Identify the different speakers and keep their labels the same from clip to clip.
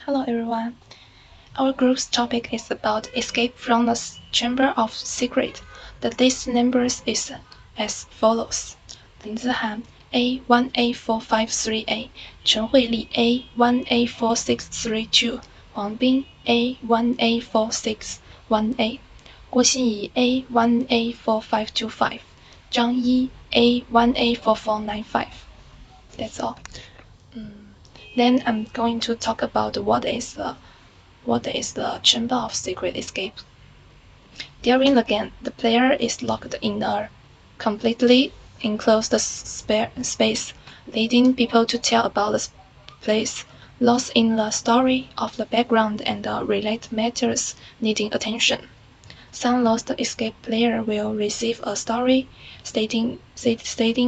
Speaker 1: Hello everyone. Our group's topic is about escape from the Chamber of Secret. The list numbers is as follows: 林子涵 A1A453A, 陈慧丽 A1A4632, 黄斌 A1A461A, 郭欣怡 A1A4525, 张一 A1A4495. That's all. Then I'm going to talk about what is the Chamber of Secret Escape. During the game, the player is locked in a completely enclosed space, leading people to tell about the place, lost in the story of the background and relate matters needing attention. Some lost escape player will receive a story stating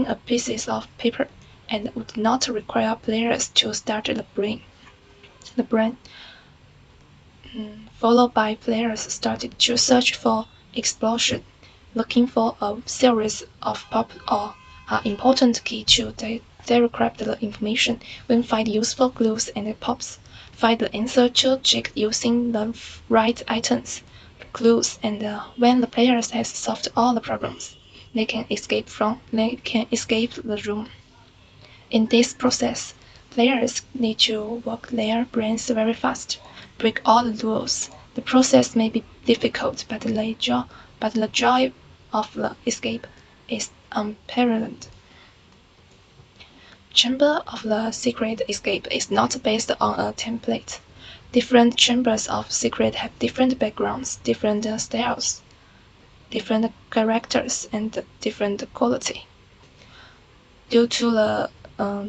Speaker 1: a pieces of paper and would not require players to start the brain, followed by players started to search for explosion, looking for a series of pop or important key to decrypt the information. When find useful clues and pops, find the answer to check using the right items, clues, and when the players has solved all the problems, they can escape the room. In this process, players need to work their brains very fast, break all the rules. The process may be difficult, but the joy of the escape is unparalleled. Chamber of the Secret Escape is not based on a template. Different chambers of secret have different backgrounds, different styles, different characters, and different quality. Due to the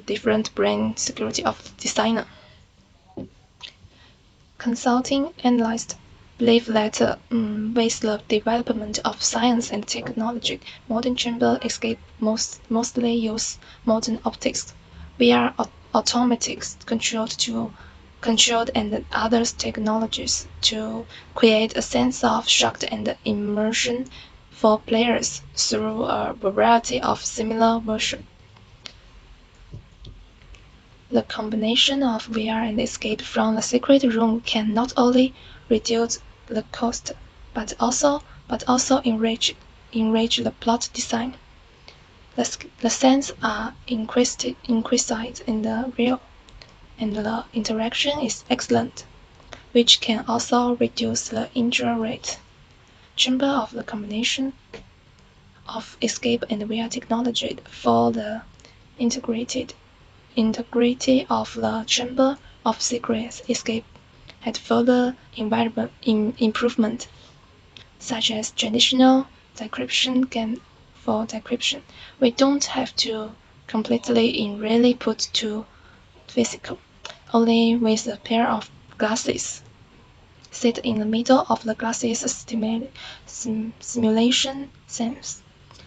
Speaker 1: different brain security of the designer. Consulting analysts believe that with the development of science and technology, modern chamber escape mostly use modern optics, VR automatics controlled and other technologies to create a sense of shock and immersion for players through a variety of similar versions. The combination of VR and escape from the secret room can not only reduce the cost, but also enrich the plot design. The scenes are increased in the real, and the interaction is excellent, which can also reduce the injury rate. Chamber of the combination of escape and VR technology for the integrity of the Chamber of Secret Escape had further improvement, such as traditional decryption game. For decryption, we don't have to completely really put to physical, only with a pair of glasses. Sit in the middle of the glasses simulation seems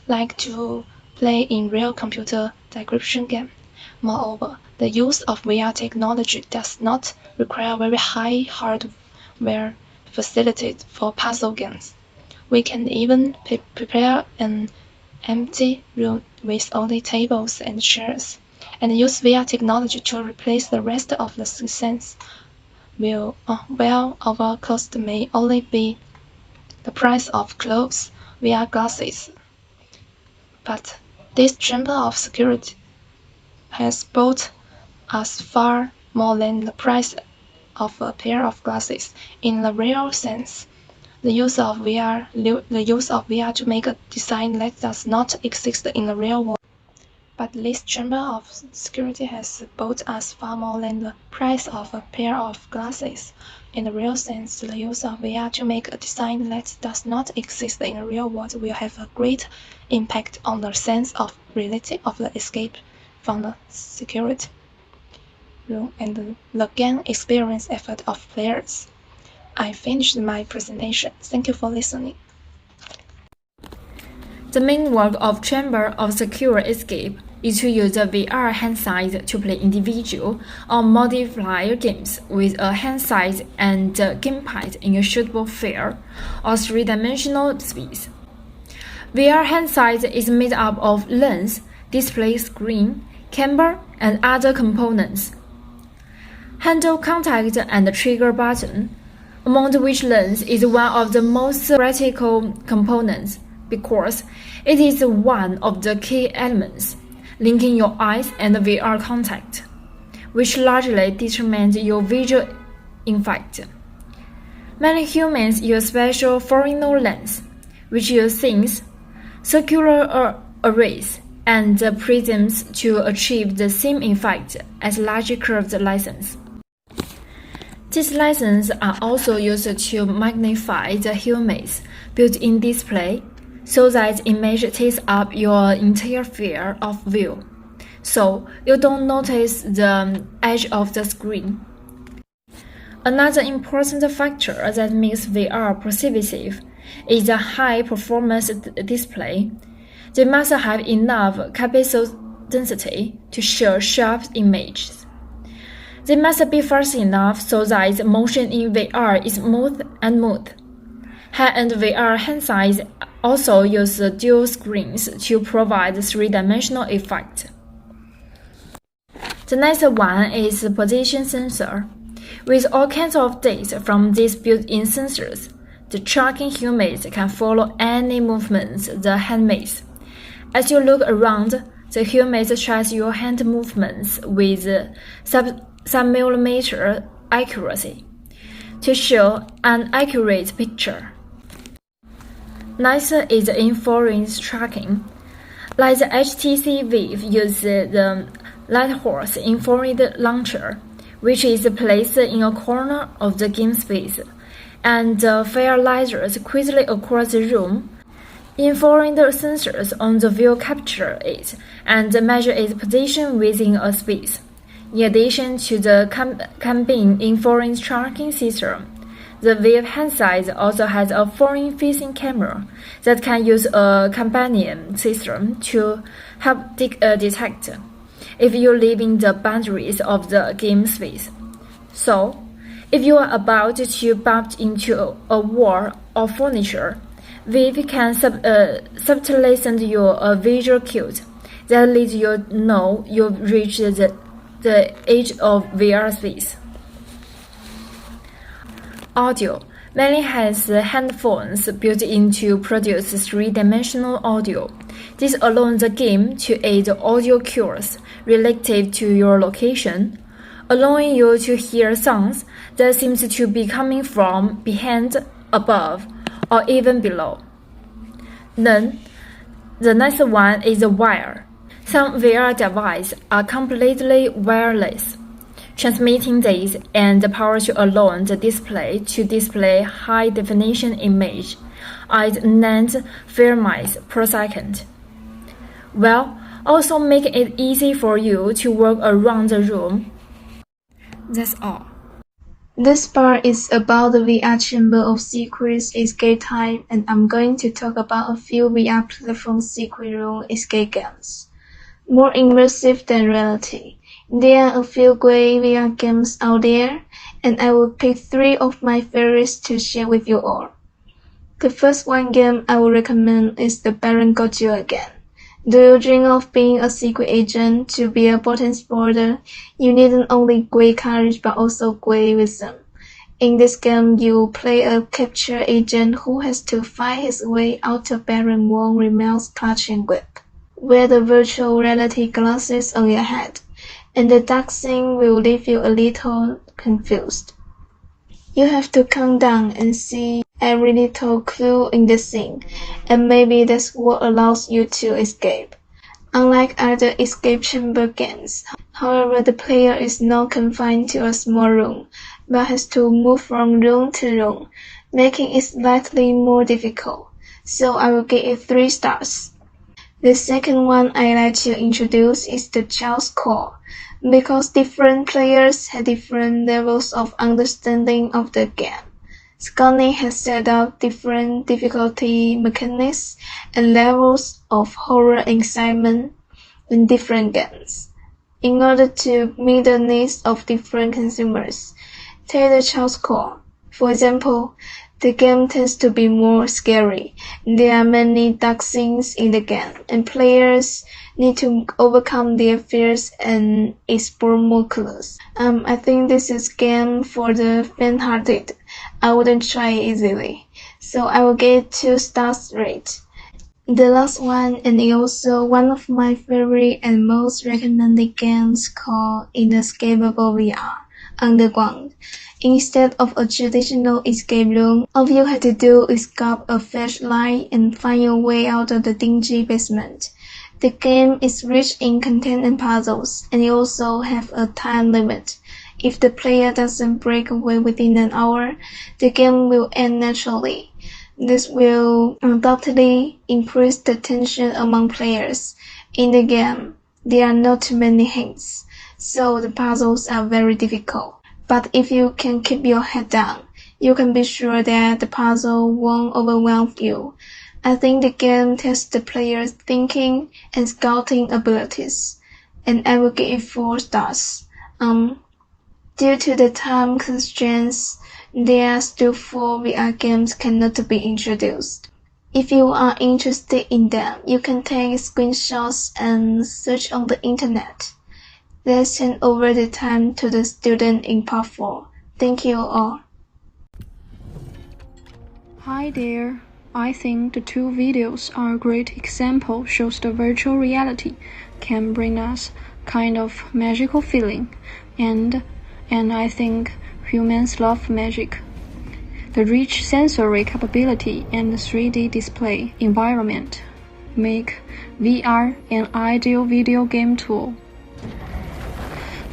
Speaker 1: like to play in real computer decryption game. Moreover, the use of VR technology does not require very high hardware facilities for puzzle games. We can even prepare an empty room with only tables and chairs, and use VR technology to replace the rest of the scenes. While our cost may only be the price of clothes, VR glasses, but this chamber of security has bought us far more than the price of a pair of glasses. In the real sense, the use of VR to make a design that does not exist in the real world. But this chamber of security has bought us far more than the price of a pair of glasses. In the real sense, the use of VR to make a design that does not exist in the real world will have a great impact on the sense of reality of the escape from the security room and the game experience effort of players. I finished my presentation. Thank you for listening.
Speaker 2: The main work of Chamber of Secure Escape is to use the VR hand size to play individual or multiplayer games with a hand size and gamepad in a suitable field or three-dimensional space. VR hand size is made up of lens, display screen, camera, and other components. Handle contact and trigger button, among which lens is one of the most critical components because it is one of the key elements linking your eyes and VR contact, which largely determines your visual effect. Many humans use special Fourier lens, which use things, circular arrays, and prisms to achieve the same effect as large curved lenses. These lenses are also used to magnify the human's built-in display so that image takes up your entire field of view, so you don't notice the edge of the screen. Another important factor that makes VR pervasive is the high-performance display. They must have enough pixel density to show sharp images. They must be fast enough so that motion in VR is smooth and smooth. High-end VR handsets also use dual screens to provide three-dimensional effect. The next one is the position sensor. With all kinds of data from these built-in sensors, the tracking humans can follow any movements the hand makes. As you look around, the humans track your hand movements with sub-millimeter accuracy to show an accurate picture. Next is infrared tracking. Like the HTC Vive uses the Lighthorse infrared launcher, which is placed in a corner of the game space, and fire lasers quickly across the room. Infrared sensors on the view capture it and measure its position within a space. In addition to the combined infrared tracking system, the Vive handset also has a forward-facing camera that can use a companion system to help detect if you live in the boundaries of the game space. So, if you are about to bump into a wall or furniture, Vive can subtly send you a visual cue that lets you know you've reached the edge of VR space. Audio mainly has headphones built in to produce three-dimensional audio. This allows the game to aid audio cues relative to your location, allowing you to hear sounds that seem to be coming from behind, above, or even below. Then, the next one is the wire. Some VR devices are completely wireless, transmitting data and power to allow the display to display high-definition image at 9 frames per second. Well, also make it easy for you to work around the room. That's all.
Speaker 1: This part is about the VR Chamber of Secrets escape type, and I'm going to talk about a few VR platform secret room escape games. More immersive than reality. There are a few great VR games out there, and I will pick 3 of my favorites to share with you all. The first one game I will recommend is the Baron Godzilla game. Do you dream of being a secret agent? To be a potent sporter, you needn't only great courage but also great wisdom. In this game, you play a captured agent who has to fight his way out of Baron Von Rimmel's clutching grip. Wear the virtual reality glasses on your head, and the dark scene will leave you a little confused. You have to count down and see every little clue in the scene, and maybe that's what allows you to escape. Unlike other escape chamber games, however, the player is not confined to a small room, but has to move from room to room, making it slightly more difficult. So I will give it 3 stars. The second one I like to introduce is the Just Cause, because different players have different levels of understanding of the game. Sony has set up different difficulty mechanics and levels of horror excitement in different games, in order to meet the needs of different consumers. Take the Just Cause. For example,
Speaker 3: the game tends to be more scary. There are many dark scenes in the game, and players need to overcome their fears and explore more clues. I think this is game for the faint-hearted. I wouldn't try it easily, so I will get 2 stars rate. The last one, and also one of my favorite and most recommended games, called Inescapable VR Underground. Instead of a traditional escape room, all you have to do is grab a flashlight and find your way out of the dingy basement. The game is rich in content and puzzles, and it also has a time limit. If the player doesn't break away within an hour, the game will end naturally. This will undoubtedly increase the tension among players. In the game, there are not too many hints, so the puzzles are very difficult. But if you can keep your head down, you can be sure that the puzzle won't overwhelm you. I think the game tests the player's thinking and scouting abilities, and I will give it 4 stars. Due to the time constraints, there are still 4 VR games cannot be introduced. If you are interested in them, you can take screenshots and search on the internet. Let's hand over the time to the student in part 4. Thank you all.
Speaker 4: Hi there. I think the 2 videos are a great example shows the virtual reality can bring us kind of magical feeling and I think humans love magic. The rich sensory capability and the 3D display environment make VR an ideal video game tool.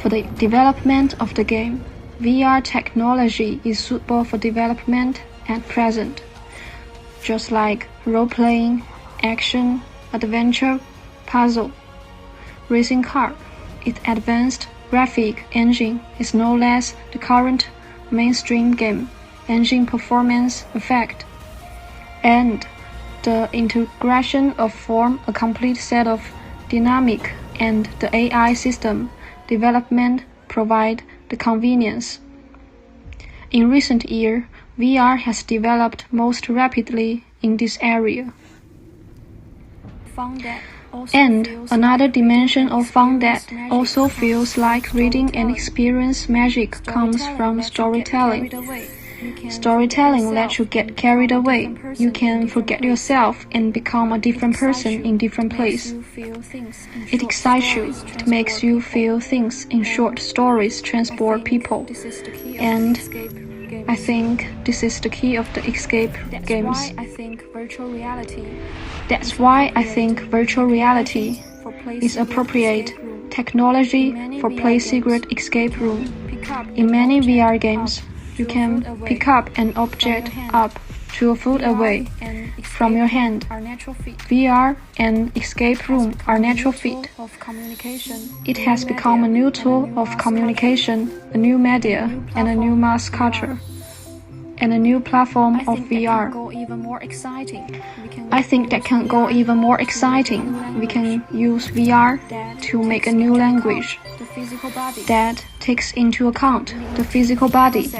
Speaker 4: For the development of the game, VR technology is suitable for development at present. Just like role-playing, action, adventure, puzzle, racing car, its advanced graphic engine is no less the current mainstream game engine performance effect, and the integration of form a complete set of dynamic and the AI system development provide the convenience. In recent years, VR has developed most rapidly in this area. And another dimension of fun that also feels like reading and experience magic comes from storytelling. Storytelling lets you get carried away. You can forget yourself and become a different person in different place. It excites you. It makes you feel things. In short, stories transport people. And I think this is the key of the escape games. That's why I think virtual reality is appropriate technology for play secret escape room. In many VR games, you can pick up an object up to a foot away from your hand. VR and escape room are natural fit. It has become a new tool of communication, a new media, and a new mass culture, and a new platform of VR. I think that can go even more exciting. We can use VR to make a new language that takes into account the physical body,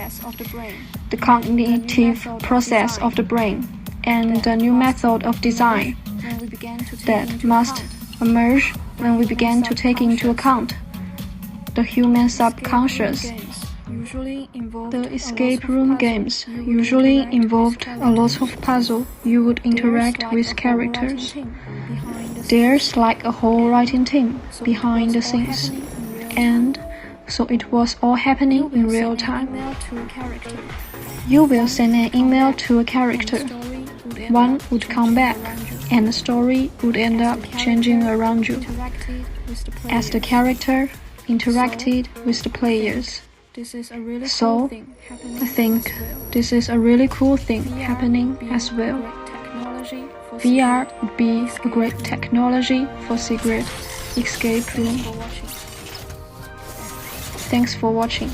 Speaker 4: the cognitive process of the brain, and the new method of design that must emerge when we begin to take into account the human subconscious. The escape room games usually involved a lot of puzzle. You would interact with characters. There's like a whole writing team behind the scenes, and so it was all happening in real time. You will send an email to a character. One would come back, and the story would end up changing around you as the character interacted with the players. So, I think this is a really cool thing happening as well. VR would be a great technology for secret escape room. Thanks for watching.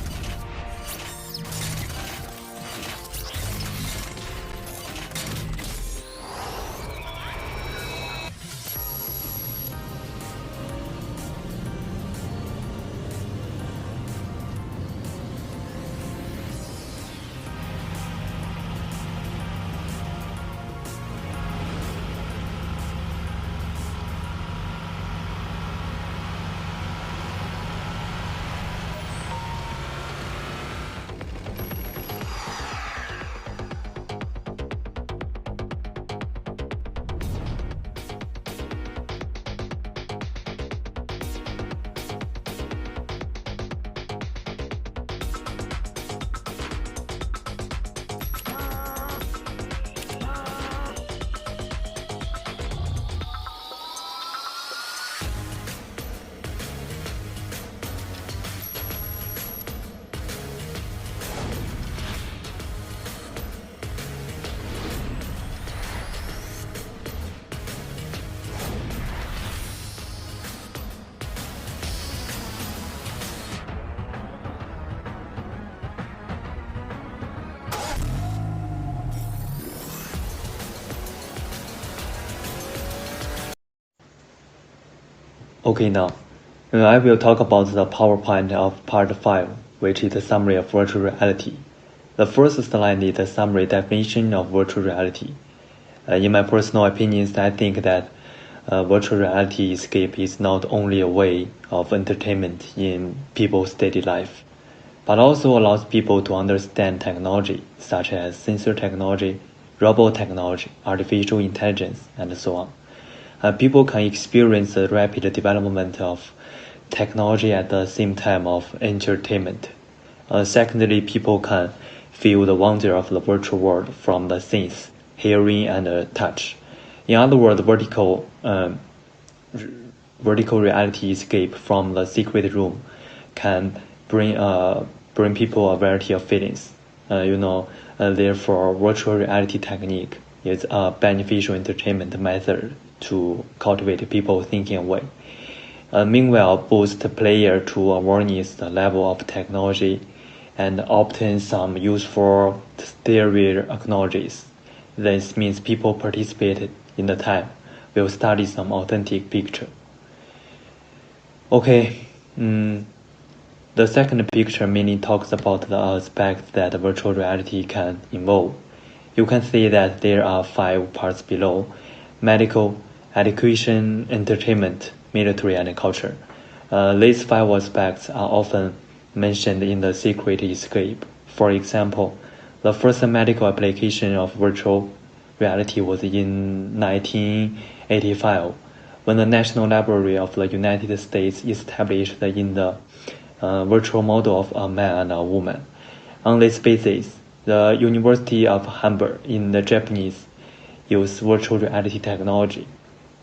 Speaker 5: Okay, now I will talk about the PowerPoint of Part 5, which is the summary of virtual reality. The first slide is the summary definition of virtual reality. In my personal opinions, I think that virtual reality escape is not only a way of entertainment in people's daily life, but also allows people to understand technology, such as sensor technology, robot technology, artificial intelligence, and so on. People can experience the rapid development of technology at the same time of entertainment. Secondly, people can feel the wonder of the virtual world from the sense, hearing, and touch. In other words, vertical reality escape from the secret room can bring people a variety of feelings. Therefore, virtual reality technique is a beneficial entertainment method to cultivate people's thinking away. Meanwhile, boost player to awareness the level of technology and obtain some useful theory acknowledges. This means people participated in the time will study some authentic picture. Okay, the second picture mainly talks about the aspects that virtual reality can involve. You can see that there are 5 parts below: medical, education, entertainment, military, and culture. These 5 aspects are often mentioned in the Secret Escape. For example, the first medical application of virtual reality was in 1985, when the National Library of the United States established in the virtual model of a man and a woman. On this basis, the University of Hamburg in the Japanese used virtual reality technology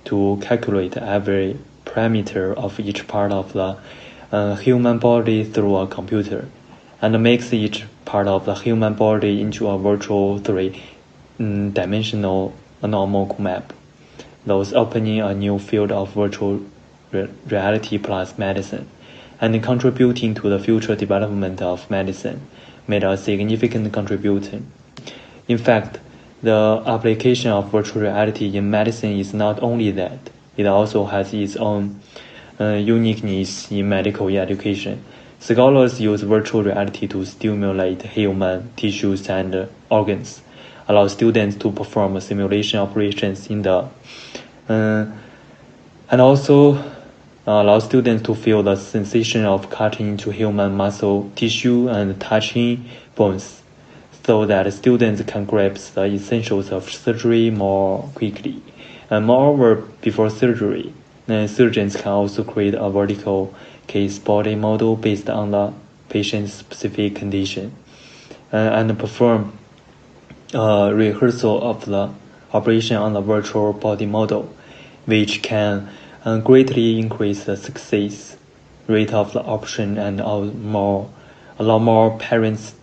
Speaker 5: to calculate every parameter of each part of the human body through a computer, and makes each part of the human body into a virtual 3-dimensional normal map, thus opening a new field of virtual reality plus medicine, and contributing to the future development of medicine, made a significant contribution. In fact, the application of virtual reality in medicine is not only that, it also has its own uniqueness in medical education. Scholars use virtual reality to stimulate human tissues and organs, allow students to perform simulation operations in the and also allow students to feel the sensation of cutting into human muscle tissue and touching bones, so that students can grasp the essentials of surgery more quickly. And moreover, before surgery, surgeons can also create a vertical case body model based on the patient's specific condition, and perform a rehearsal of the operation on the virtual body model, which can greatly increase the success rate of the operation and allow more parents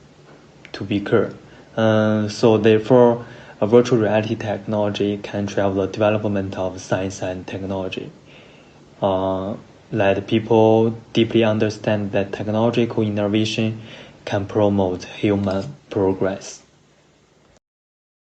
Speaker 5: to be cured. So therefore, a virtual reality technology can drive the development of science and technology. Let people deeply understand that technological innovation can promote human progress.